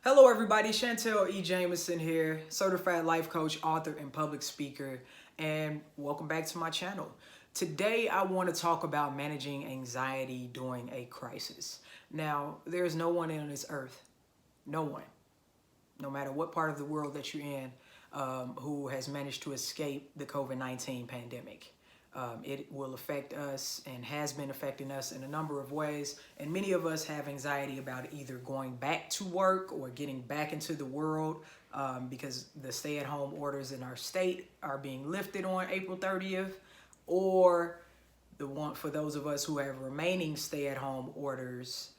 Hello everybody, Shantell E. Jamison here, certified life coach, author, and public speaker, and welcome back to my channel. Today I want to talk about managing anxiety during a crisis. Now, there's no one on this earth, no one, no matter what part of the world that you're in, who has managed to escape the COVID-19 pandemic. It will affect us and has been affecting us in a number of ways. And many of us have anxiety about either going back to work or getting back into the world because the stay-at-home orders in our state are being lifted on April 30th, or the one for those of us who have remaining stay-at-home orders,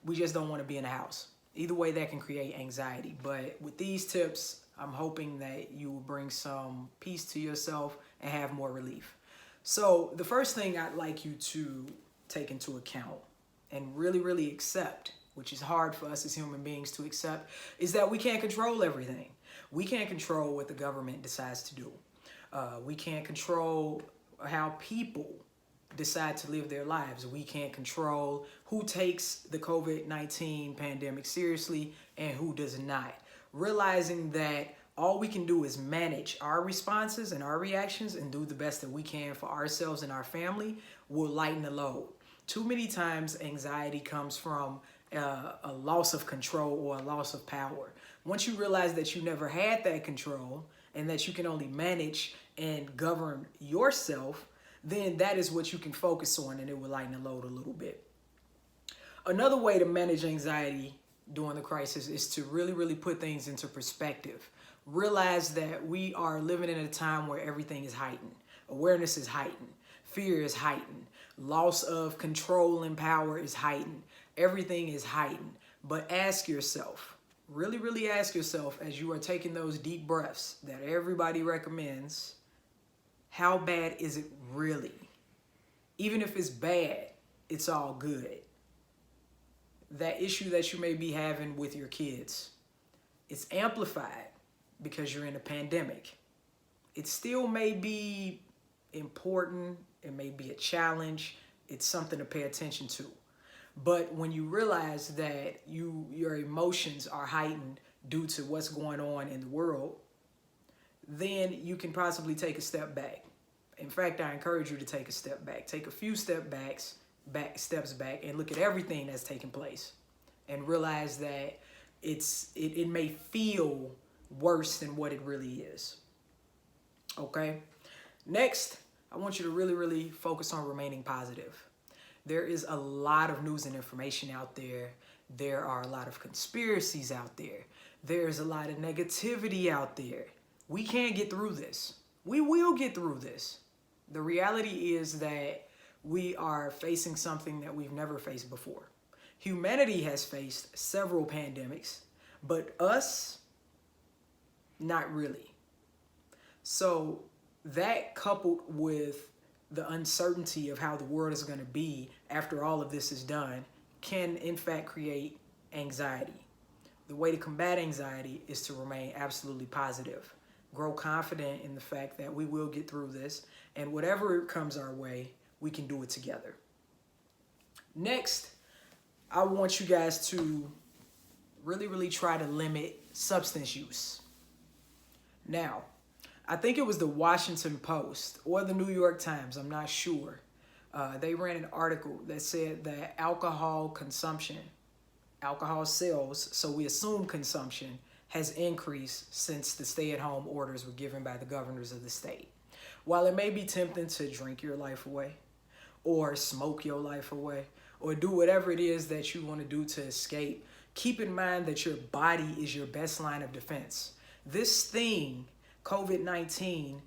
we just don't want to be in the house. Either way, that can create anxiety. But with these tips, I'm hoping that you will bring some peace to yourself and have more relief. So the first thing I'd like you to take into account and really accept, which is hard for us as human beings to accept, is that we can't control everything. We can't control what the government decides to do. We can't control how people decide to live their lives. We can't control who takes the COVID-19 pandemic seriously and who does not. Realizing that all we can do is manage our responses and our reactions and do the best that we can for ourselves and our family will lighten the load. Too many times anxiety comes from a loss of control or a loss of power. Once you realize that you never had that control and that you can only manage and govern yourself, then that is what you can focus on and it will lighten the load a little bit. Another way to manage anxiety during the crisis is to really put things into perspective. Realize that we are living in a time where everything is heightened. Awareness is heightened. Fear is heightened. Loss of control and power is heightened. Everything is heightened. But ask yourself, really ask yourself as you are taking those deep breaths that everybody recommends, how bad is it really? Even if it's bad, it's all good. That issue that you may be having with your kids, it's amplified because you're in a pandemic. It still may be important, it may be a challenge, it's something to pay attention to. But when you realize that your emotions are heightened due to what's going on in the world, then you can possibly take a step back. In fact, I encourage you to take a step back. Take a few steps back and look at everything that's taking place and realize that it may feel worse than what it really is. Okay? Next, I want you to really focus on remaining positive. There is a lot of news and information out there. There are a lot of conspiracies out there. There's a lot of negativity out there. We can't get through this. We will get through this. The reality is that we are facing something that we've never faced before. Humanity has faced several pandemics, but us, not really. So that coupled with the uncertainty of how the world is going to be after all of this is done can in fact create anxiety. The way to combat anxiety is to remain absolutely positive. Grow confident in the fact that we will get through this, and whatever comes our way, we can do it together. Next, I want you guys to really try to limit substance use. Now, I think it was the Washington Post or the New York Times, I'm not sure. They ran an article that said that alcohol sales, so we assume consumption, has increased since the stay-at-home orders were given by the governors of the state. While it may be tempting to drink your life away or smoke your life away or do whatever it is that you want to do to escape, keep in mind that your body is your best line of defense. This thing, COVID-19,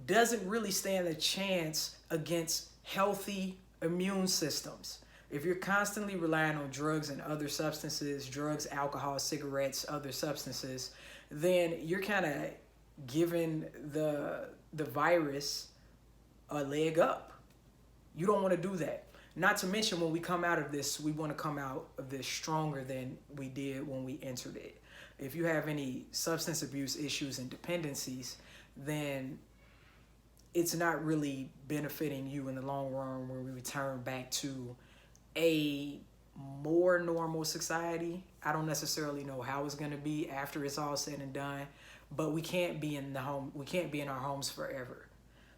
doesn't really stand a chance against healthy immune systems. If you're constantly relying on drugs and other substances, drugs, alcohol, cigarettes, other substances, then you're kind of giving the virus a leg up. You don't want to do that. Not to mention, when we come out of this, we want to come out of this stronger than we did when we entered it. If you have any substance abuse issues and dependencies, then it's not really benefiting you in the long run when we return back to a more normal society. I don't necessarily know how it's going to be after it's all said and done, but we can't be in our homes forever.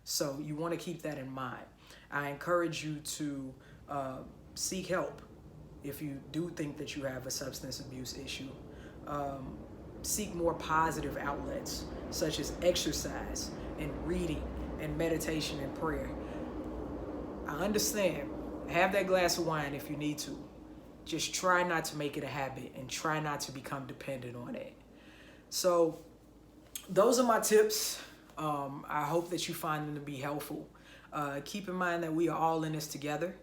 So you want to keep that in mind. I encourage you to seek help if you do think that you have a substance abuse issue. Seek more positive outlets such as exercise and reading and meditation and prayer. I understand. Have that glass of wine if you need to. Just try not to make it a habit and try not to become dependent on it. So those are my tips. I hope that you find them to be helpful. Keep in mind that we are all in this together.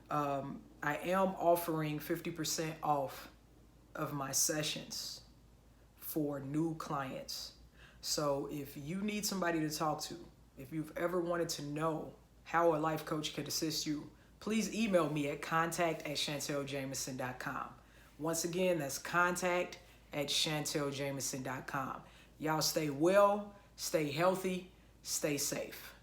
I am offering 50% off of my sessions for new clients. So if you need somebody to talk to, if you've ever wanted to know how a life coach can assist you, please email me at contact@ChantellJamison.com. Once again, that's contact@ChantellJamison.com. Y'all stay well, stay healthy, stay safe.